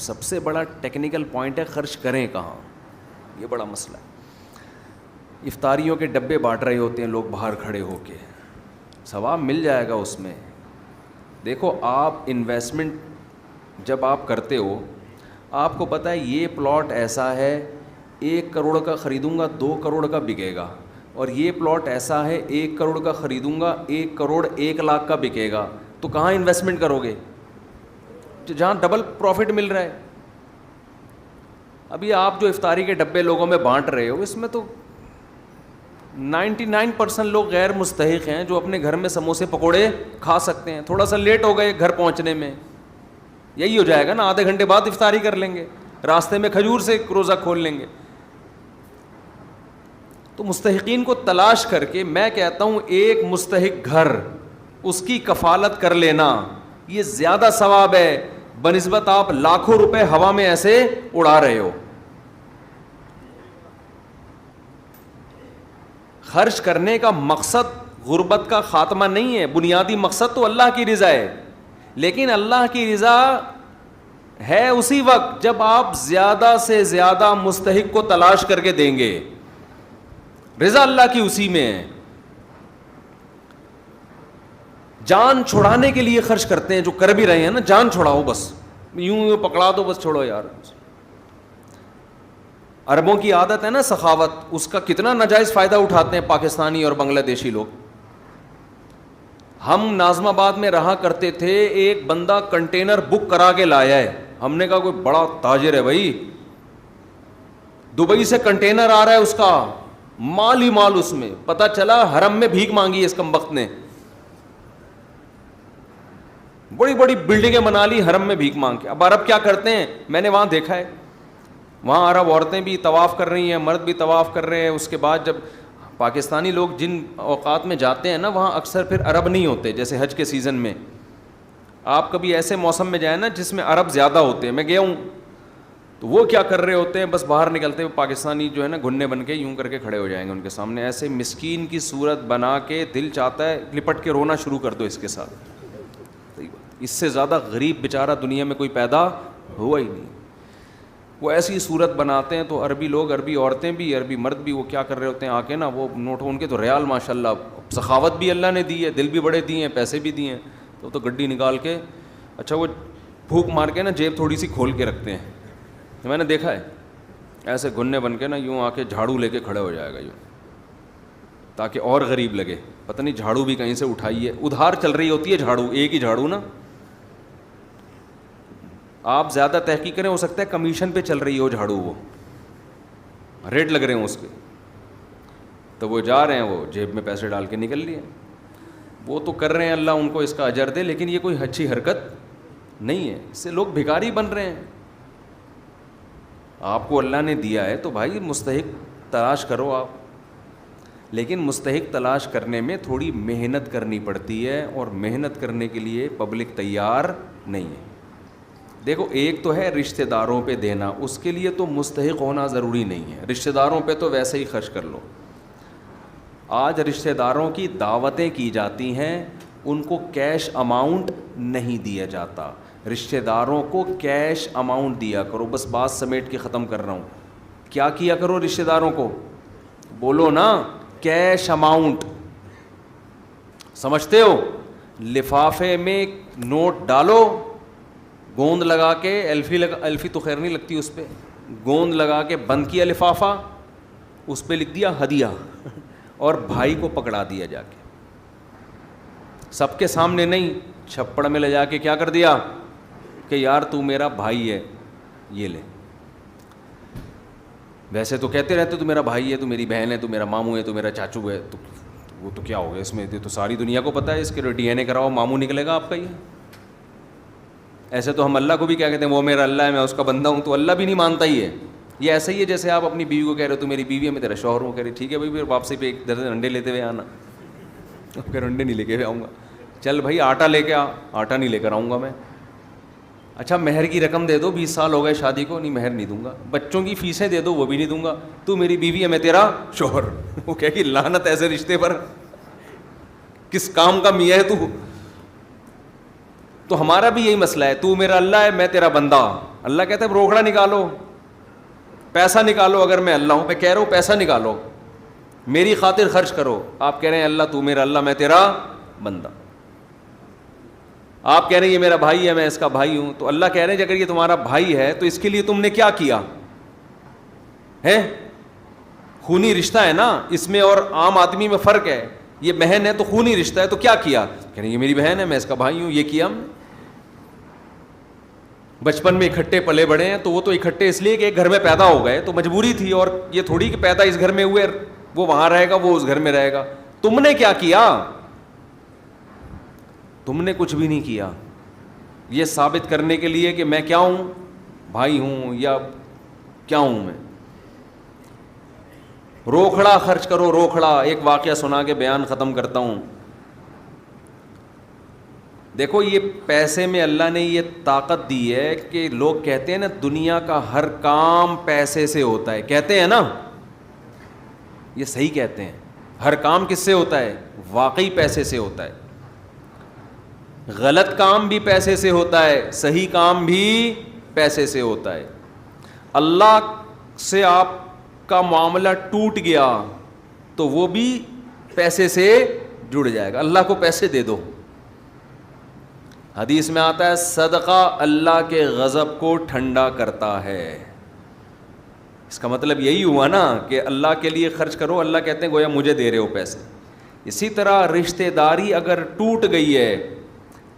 سب سے بڑا technical point ہے خرچ کریں کہاں، یہ بڑا مسئلہ ہے. افطاریوں کے ڈبے بانٹ رہے ہوتے ہیں لوگ باہر کھڑے ہو کے، ثواب مل جائے گا اس میں. دیکھو آپ انویسٹمنٹ جب آپ کرتے ہو، آپ کو پتہ ہے یہ پلاٹ ایسا ہے 1 کروڑ کا خریدوں گا 2 کروڑ کا بکے گا، اور یہ پلاٹ ایسا ہے 1 کروڑ کا خریدوں گا 1 کروڑ 1 لاکھ کا بکے گا، تو کہاں انویسٹمنٹ کرو گے؟ جہاں ڈبل پروفٹ مل رہا ہے. ابھی آپ جو افطاری کے ڈبے لوگوں میں بانٹ رہے ہو، اس میں تو 99% لوگ غیر مستحق ہیں جو اپنے گھر میں سموسے پکوڑے کھا سکتے ہیں. تھوڑا سا لیٹ ہو گئے گھر پہنچنے میں، یہی ہو جائے گا نا، آدھے گھنٹے بعد افطاری کر لیں گے، راستے میں کھجور سے روزہ کھول لیں گے. تو مستحقین کو تلاش کر کے میں کہتا ہوں ایک مستحق گھر، اس کی کفالت کر لینا، یہ زیادہ ثواب ہے بنسبت آپ لاکھوں روپے ہوا میں ایسے اڑا رہے ہو. خرچ کرنے کا مقصد غربت کا خاتمہ نہیں ہے، بنیادی مقصد تو اللہ کی رضا ہے. لیکن اللہ کی رضا ہے اسی وقت جب آپ زیادہ سے زیادہ مستحق کو تلاش کر کے دیں گے. رضا اللہ کی اسی میں ہے. جان چھڑانے کے لیے خرچ کرتے ہیں جو کر بھی رہے ہیں نا، جان چھڑاؤ بس، یوں پکڑا دو بس، چھوڑو یار. عربوں کی عادت ہے نا سخاوت، اس کا کتنا ناجائز فائدہ اٹھاتے ہیں پاکستانی اور بنگلہ دیشی لوگ. ہم ناظم آباد میں رہا کرتے تھے، ایک بندہ کنٹینر بک کرا کے لایا ہے. ہم نے کہا کوئی بڑا تاجر ہے بھائی، دبئی سے کنٹینر آ رہا ہے، اس کا مال ہی مال. اس میں پتہ چلا حرم میں بھیک مانگی اس کمبخت نے، بڑی بڑی بلڈنگیں بنا لی حرم میں بھیک مانگ کے. اب عرب کیا کرتے ہیں، میں نے وہاں دیکھا ہے، وہاں عرب عورتیں بھی طواف کر رہی ہیں، مرد بھی طواف کر رہے ہیں. اس کے بعد جب پاکستانی لوگ جن اوقات میں جاتے ہیں نا، وہاں اکثر پھر عرب نہیں ہوتے. جیسے حج کے سیزن میں آپ کبھی ایسے موسم میں جائیں نا جس میں عرب زیادہ ہوتے ہیں، میں گیا ہوں، تو وہ کیا کر رہے ہوتے ہیں، بس باہر نکلتے ہوئے پاکستانی جو ہے نا گھننے بن کے یوں کر کے کھڑے ہو جائیں گے ان کے سامنے، ایسے مسکین کی صورت بنا کے دل چاہتا ہے لپٹ کے رونا شروع کر دو اس کے ساتھ. اس سے زیادہ غریب بیچارہ دنیا میں کوئی پیدا ہوا ہی نہیں. وہ ایسی صورت بناتے ہیں. تو عربی لوگ، عربی عورتیں بھی، عربی مرد بھی، وہ کیا کر رہے ہوتے ہیں آ کے نا، وہ نوٹ ان کے تو ریال ماشاء اللہ، سخاوت بھی اللہ نے دی ہے، دل بھی بڑے دیے ہیں، پیسے بھی دیے ہیں. تو گڈی نکال کے، اچھا وہ پھونک مار کے نا جیب تھوڑی سی کھول کے رکھتے ہیں. میں نے دیکھا ہے ایسے گھننے بن کے نا یوں آ کے جھاڑو لے کے کھڑے ہو جائے گا یوں، تاکہ اور غریب لگے. پتہ نہیں جھاڑو بھی کہیں سے اٹھائی ہے، ادھار چل رہی ہوتی ہے جھاڑو، ایک ہی جھاڑو نا. آپ زیادہ تحقیق کریں، ہو سکتا ہے کمیشن پہ چل رہی ہو جھاڑو، وہ ریٹ لگ رہے ہیں اس کے، تو وہ جا رہے ہیں، وہ جیب میں پیسے ڈال کے نکل لیے. وہ تو کر رہے ہیں، اللہ ان کو اس کا اجر دے، لیکن یہ کوئی اچھی حرکت نہیں ہے. اس سے لوگ بھکاری بن رہے ہیں. آپ کو اللہ نے دیا ہے تو بھائی مستحق تلاش کرو آپ، لیکن مستحق تلاش کرنے میں تھوڑی محنت کرنی پڑتی ہے، اور محنت کرنے کے لیے پبلک تیار نہیں ہے. دیکھو ایک تو ہے رشتہ داروں پہ دینا، اس کے لیے تو مستحق ہونا ضروری نہیں ہے، رشتہ داروں پہ تو ویسے ہی خرچ کر لو. آج رشتہ داروں کی دعوتیں کی جاتی ہیں، ان کو کیش اماؤنٹ نہیں دیا جاتا. رشتہ داروں کو کیش اماؤنٹ دیا کرو. بس بات سمیٹ کے ختم کر رہا ہوں. کیا کیا کرو رشتہ داروں کو؟ بولو نا، کیش اماؤنٹ. سمجھتے ہو؟ لفافے میں نوٹ ڈالو، گوند لگا کے، الفی تو خیر نہیں لگتی اس پہ، گوند لگا کے بند کیا لفافہ، اس پہ لکھ دیا ہدیہ، اور بھائی کو پکڑا دیا جا کے، سب کے سامنے نہیں، چھپڑ میں لے جا کے کیا کر دیا کہ یار تو میرا بھائی ہے، یہ لے. ویسے تو کہتے رہتے تو میرا بھائی ہے، تو میری بہن ہے، تو میرا ماموں ہے، تو میرا چاچو ہے، تو وہ تو کیا ہو گیا اس میں، تو ساری دنیا کو پتہ ہے، اس کے ڈی این اے کراؤ، ماموں نکلے گا آپ کا. یہ ایسے تو ہم اللہ کو بھی کیا کہتے ہیں، وہ میرا اللہ ہے، میں اس کا بندہ ہوں، تو اللہ بھی نہیں مانتا ہی ہے. یہ ایسا ہی ہے جیسے آپ اپنی بیوی کو کہہ رہے ہو تو میری بیوی ہے، میں تیرا شوہر ہوں. کہہ رہی ٹھیک ہے بھائی، پھر واپسی پہ ایک درجن انڈے لیتے ہوئے آنا. پھر انڈے نہیں لے کے آؤں گا. چل بھائی آٹا لے کے آ. آٹا نہیں لے کر آؤں گا میں. اچھا مہر کی رقم دے دو، 20 سال ہو گئے شادی کو، نہیں مہر نہیں دوں گا. بچوں کی فیسیں دے دو، وہ بھی نہیں دوں گا. تو میری بیوی ہے، میں تیرا شوہر. وہ کہے گی لعنت ایسے رشتے پر، کس کام کا میاں ہے تو. تو ہمارا بھی یہی مسئلہ ہے، تو میرا اللہ ہے، میں تیرا بندہ. اللہ کہتا ہے روکڑا نکالو, پیسہ نکالو. اگر میں اللہ ہوں, میں کہہ رہا ہوں پیسہ نکالو, میری خاطر خرچ کرو. آپ کہہ رہے ہیں اللہ تو میرا اللہ, میں تیرا بندہ. آپ کہہ رہے ہیں یہ میرا بھائی ہے, میں اس کا بھائی ہوں. تو اللہ کہہ رہے ہیں اگر یہ تمہارا بھائی ہے تو اس کے لیے تم نے کیا کیا ہے؟ خونی رشتہ ہے نا اس میں, اور عام آدمی میں فرق ہے. یہ بہن ہے تو خونی رشتہ ہے, تو کیا کیا؟ کہہ رہے ہیں یہ میری بہن ہے, میں اس کا بھائی ہوں. یہ کیا ہم بچپن میں اکٹھے پلے بڑے ہیں, تو وہ تو اکٹھے اس لیے کہ ایک گھر میں پیدا ہو گئے, تو مجبوری تھی. اور یہ تھوڑی کہ پیدا اس گھر میں ہوئے وہ وہاں رہے گا, وہ اس گھر میں رہے گا. تم نے کیا کیا؟ تم نے کچھ بھی نہیں کیا. یہ ثابت کرنے کے لیے کہ میں کیا ہوں, بھائی ہوں یا کیا ہوں میں. روکھڑا خرچ کرو, روکھڑا. ایک واقعہ سنا کے بیان ختم کرتا ہوں. دیکھو یہ پیسے میں اللہ نے یہ طاقت دی ہے کہ لوگ کہتے ہیں نا دنیا کا ہر کام پیسے سے ہوتا ہے, کہتے ہیں نا, یہ صحیح کہتے ہیں. ہر کام کس سے ہوتا ہے؟ واقعی پیسے سے ہوتا ہے. غلط کام بھی پیسے سے ہوتا ہے, صحیح کام بھی پیسے سے ہوتا ہے. اللہ سے آپ کا معاملہ ٹوٹ گیا تو وہ بھی پیسے سے جڑ جائے گا. اللہ کو پیسے دے دو. حدیث میں آتا ہے صدقہ اللہ کے غضب کو ٹھنڈا کرتا ہے. اس کا مطلب یہی ہوا نا کہ اللہ کے لیے خرچ کرو, اللہ کہتے ہیں گویا مجھے دے رہے ہو پیسے. اسی طرح رشتہ داری اگر ٹوٹ گئی ہے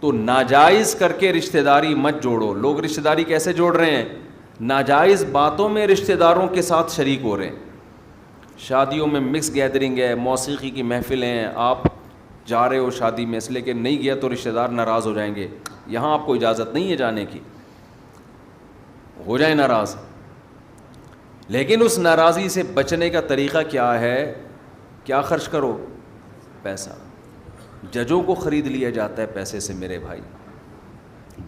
تو ناجائز کر کے رشتہ داری مت جوڑو. لوگ رشتہ داری کیسے جوڑ رہے ہیں؟ ناجائز باتوں میں رشتہ داروں کے ساتھ شریک ہو رہے ہیں. شادیوں میں مکس گیدرنگ ہے, موسیقی کی محفلیں ہیں, آپ جا رہے ہو شادی میں, اس لیے کہ نہیں گیا تو رشتہ دار ناراض ہو جائیں گے. یہاں آپ کو اجازت نہیں ہے جانے کی, ہو جائے ناراض. لیکن اس ناراضی سے بچنے کا طریقہ کیا ہے؟ کیا خرچ کرو؟ پیسہ. ججوں کو خرید لیا جاتا ہے پیسے سے میرے بھائی.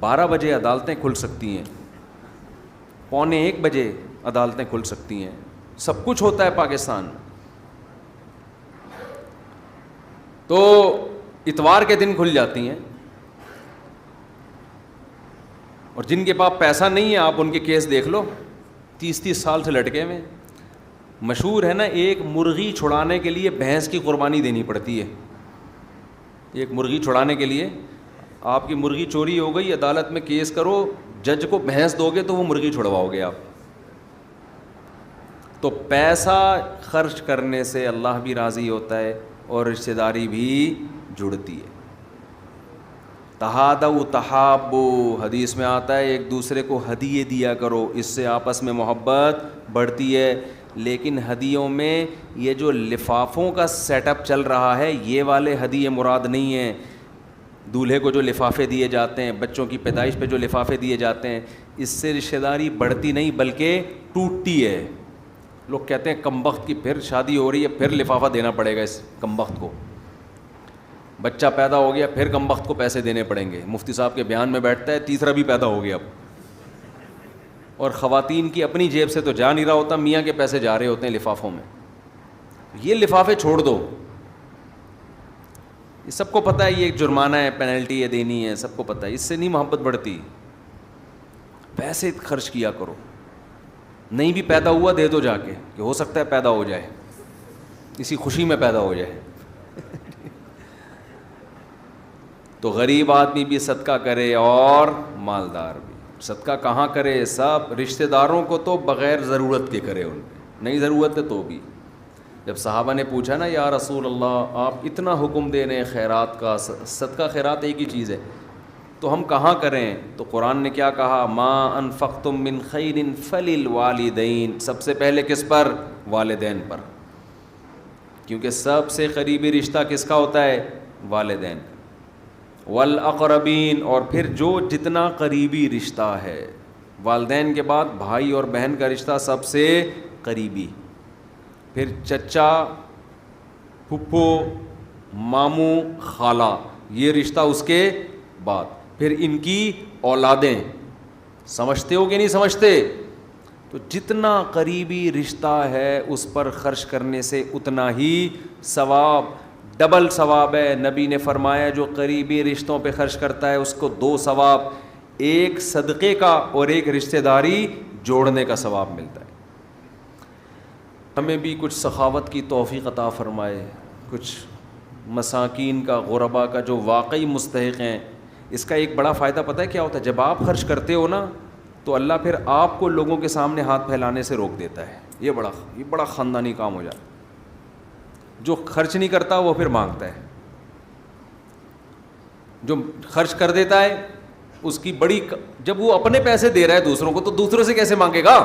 12 بجے عدالتیں کھل سکتی ہیں, 12:45 بجے عدالتیں کھل سکتی ہیں, سب کچھ ہوتا ہے پاکستان. تو اتوار کے دن کھل جاتی ہیں, اور جن کے پاس پیسہ نہیں ہے آپ ان کے کیس دیکھ لو, 30 سال سے لٹکے ہوئے. مشہور ہے نا, ایک مرغی چھڑانے کے لیے بھینس کی قربانی دینی پڑتی ہے. ایک مرغی چھڑانے کے لیے, آپ کی مرغی چوری ہو گئی, عدالت میں کیس کرو, جج کو بھینس دو گے تو وہ مرغی چھڑواؤ گے آپ. تو پیسہ خرچ کرنے سے اللہ بھی راضی ہوتا ہے اور رشتہ داری بھی جڑتی ہے. تہادوا تحابوا, حدیث میں آتا ہے ایک دوسرے کو ہدیے دیا کرو, اس سے آپس میں محبت بڑھتی ہے. لیکن ہدیوں میں یہ جو لفافوں کا سیٹ اپ چل رہا ہے, یہ والے ہدیے مراد نہیں ہیں. دولہے کو جو لفافے دیے جاتے ہیں, بچوں کی پیدائش پہ جو لفافے دیے جاتے ہیں, اس سے رشتہ داری بڑھتی نہیں بلکہ ٹوٹتی ہے. لوگ کہتے ہیں کمبخت کی پھر شادی ہو رہی ہے, پھر لفافہ دینا پڑے گا اس کمبخت کو. بچہ پیدا ہو گیا, پھر کمبخت کو پیسے دینے پڑیں گے. مفتی صاحب کے بیان میں بیٹھتا ہے تیسرا بھی پیدا ہو گیا اب. اور خواتین کی اپنی جیب سے تو جا نہیں رہا ہوتا, میاں کے پیسے جا رہے ہوتے ہیں لفافوں میں. یہ لفافے چھوڑ دو, یہ سب کو پتہ ہے یہ ایک جرمانہ ہے, پینلٹی ہے دینی ہے, سب کو پتہ ہے. اس سے نہیں محبت بڑھتی. پیسے خرچ کیا کرو. نہیں بھی پیدا ہوا دے دو جا کے, کہ ہو سکتا ہے پیدا ہو جائے, اسی خوشی میں پیدا ہو جائے. تو غریب آدمی بھی صدقہ کرے اور مالدار بھی. صدقہ کہاں کرے؟ سب رشتہ داروں کو تو بغیر ضرورت کے کرے, ان پہ نہیں ضرورت ہے تو بھی. جب صحابہ نے پوچھا نا یا رسول اللہ آپ اتنا حکم دے رہے ہیں خیرات کا, صدقہ خیرات ایک ہی چیز ہے, تو ہم کہاں کریں؟ تو قرآن نے کیا کہا؟ ما انفقتم من خیر فللوالدین. سب سے پہلے کس پر؟ والدین پر, کیونکہ سب سے قریبی رشتہ کس کا ہوتا ہے؟ والدین. والاقربین, اور پھر جو جتنا قریبی رشتہ ہے. والدین کے بعد بھائی اور بہن کا رشتہ سب سے قریبی, پھر چچا, پھپھو, ماموں, خالہ, یہ رشتہ اس کے بعد, پھر ان کی اولادیں. سمجھتے ہو کہ نہیں سمجھتے؟ تو جتنا قریبی رشتہ ہے اس پر خرچ کرنے سے اتنا ہی ثواب, ڈبل ثواب ہے. نبی نے فرمایا جو قریبی رشتوں پہ خرچ کرتا ہے اس کو 2 ثواب, ایک صدقے کا اور ایک رشتہ داری جوڑنے کا ثواب ملتا ہے. ہمیں بھی کچھ سخاوت کی توفیق عطا فرمائے, کچھ مساکین کا, غربا کا جو واقعی مستحق ہیں. اس کا ایک بڑا فائدہ پتہ ہے کیا ہوتا ہے؟ جب آپ خرچ کرتے ہو نا تو اللہ پھر آپ کو لوگوں کے سامنے ہاتھ پھیلانے سے روک دیتا ہے. یہ بڑا خاندانی کام ہو جاتا ہے. جو خرچ نہیں کرتا وہ پھر مانگتا ہے, جو خرچ کر دیتا ہے اس کی بڑی, جب وہ اپنے پیسے دے رہا ہے دوسروں کو تو دوسروں سے کیسے مانگے گا؟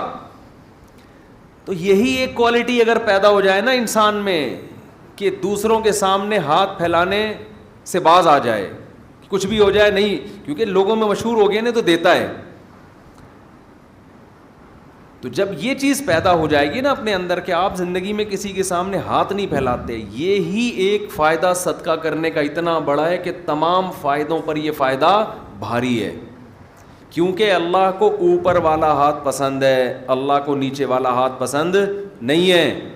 تو یہی ایک کوالٹی اگر پیدا ہو جائے نا انسان میں کہ دوسروں کے سامنے ہاتھ پھیلانے سے باز آ جائے, کچھ بھی ہو جائے نہیں, کیونکہ لوگوں میں مشہور ہو گیا نا تو دیتا ہے. تو جب یہ چیز پیدا ہو جائے گی نا اپنے اندر کہ آپ زندگی میں کسی کے سامنے ہاتھ نہیں پھیلاتے, یہی ایک فائدہ صدقہ کرنے کا اتنا بڑا ہے کہ تمام فائدوں پر یہ فائدہ بھاری ہے. کیونکہ اللہ کو اوپر والا ہاتھ پسند ہے, اللہ کو نیچے والا ہاتھ پسند نہیں ہے.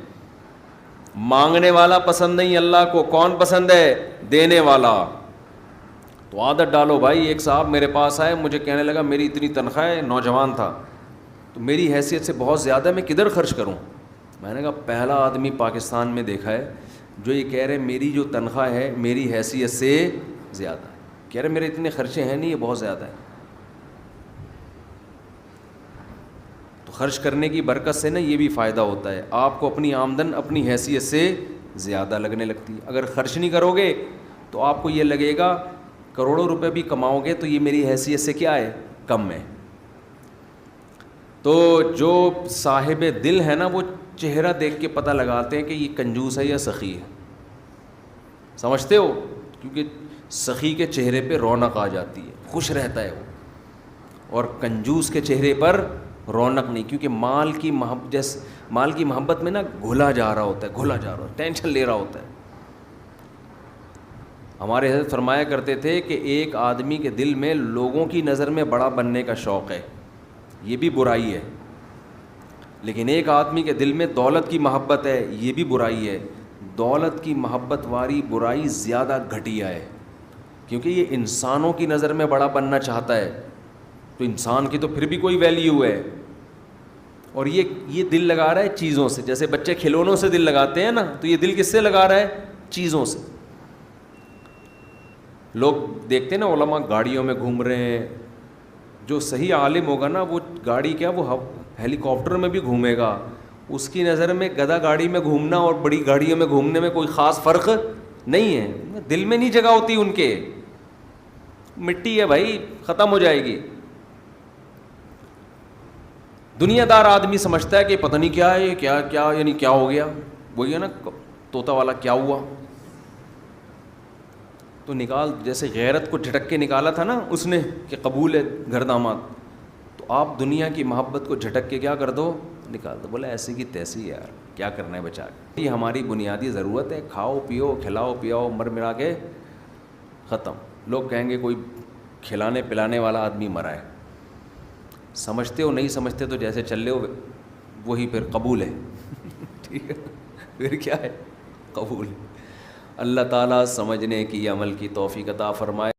مانگنے والا پسند نہیں اللہ کو, کون پسند ہے؟ دینے والا. تو عادت ڈالو بھائی. ایک صاحب میرے پاس آئے, مجھے کہنے لگا میری اتنی تنخواہ ہے, نوجوان تھا, تو میری حیثیت سے بہت زیادہ, میں کدھر خرچ کروں؟ میں نے کہا پہلا آدمی پاکستان میں دیکھا ہے جو یہ کہہ رہے میری جو تنخواہ ہے میری حیثیت سے زیادہ ہے. کہہ رہے میرے اتنے خرچے ہیں نہیں, یہ بہت زیادہ ہے. تو خرچ کرنے کی برکت سے نا یہ بھی فائدہ ہوتا ہے, آپ کو اپنی آمدن اپنی حیثیت سے زیادہ لگنے لگتی ہے. اگر خرچ نہیں کرو گے تو آپ کو یہ لگے گا کروڑوں روپے بھی کماؤ گے تو یہ میری حیثیت سے کیا ہے؟ کم ہے. تو جو صاحب دل ہے نا وہ چہرہ دیکھ کے پتہ لگاتے ہیں کہ یہ کنجوس ہے یا سخی ہے. سمجھتے ہو؟ کیونکہ سخی کے چہرے پہ رونق آ جاتی ہے, خوش رہتا ہے وہ, اور کنجوس کے چہرے پر رونق نہیں, کیونکہ مال کی محبت میں نا گھلا جا رہا ہوتا ہے, ٹینشن لے رہا ہوتا ہے. ہمارے حضرت فرمایا کرتے تھے کہ ایک آدمی کے دل میں لوگوں کی نظر میں بڑا بننے کا شوق ہے, یہ بھی برائی ہے. لیکن ایک آدمی کے دل میں دولت کی محبت ہے, یہ بھی برائی ہے. دولت کی محبت والی برائی زیادہ گھٹیا ہے, کیونکہ یہ انسانوں کی نظر میں بڑا بننا چاہتا ہے. تو انسان کی تو پھر بھی کوئی ویلیو ہے, اور یہ دل لگا رہا ہے چیزوں سے. جیسے بچے کھلونوں سے دل لگاتے ہیں نا, تو یہ دل کس سے لگا رہا ہے؟ چیزوں سے. لوگ دیکھتے ہیں نا علماء گاڑیوں میں گھوم رہے ہیں, جو صحیح عالم ہوگا نا وہ گاڑی کیا, وہ ہیلی کاپٹر میں بھی گھومے گا. اس کی نظر میں گدھا گاڑی میں گھومنا اور بڑی گاڑیوں میں گھومنے میں کوئی خاص فرق نہیں ہے. دل میں نہیں جگہ ہوتی ان کے, مٹی ہے بھائی, ختم ہو جائے گی. دنیا دار آدمی سمجھتا ہے کہ پتہ نہیں کیا ہے, کیا یعنی کیا ہو گیا, وہی ہے نا طوطا والا, کیا ہوا تو نکال. جیسے غیرت کو جھٹک کے نکالا تھا نا اس نے کہ قبول ہے گھر داماد, تو آپ دنیا کی محبت کو جھٹک کے کیا کر دو, نکال دو. بولا ایسی کی تیسی یار, کیا کرنا ہے بچا کے, یہ ہماری بنیادی ضرورت ہے. کھاؤ پیو کھلاؤ پیاؤ مر مرا کے ختم. لوگ کہیں گے کوئی کھلانے پلانے والا آدمی مرا ہے. سمجھتے ہو نہیں سمجھتے تو جیسے چل رہے ہو وہی پھر قبول ہے. ٹھیک ہے, پھر کیا ہے, قبول ہے. اللہ تعالیٰ سمجھنے کی عمل کی توفیق عطا فرمائے.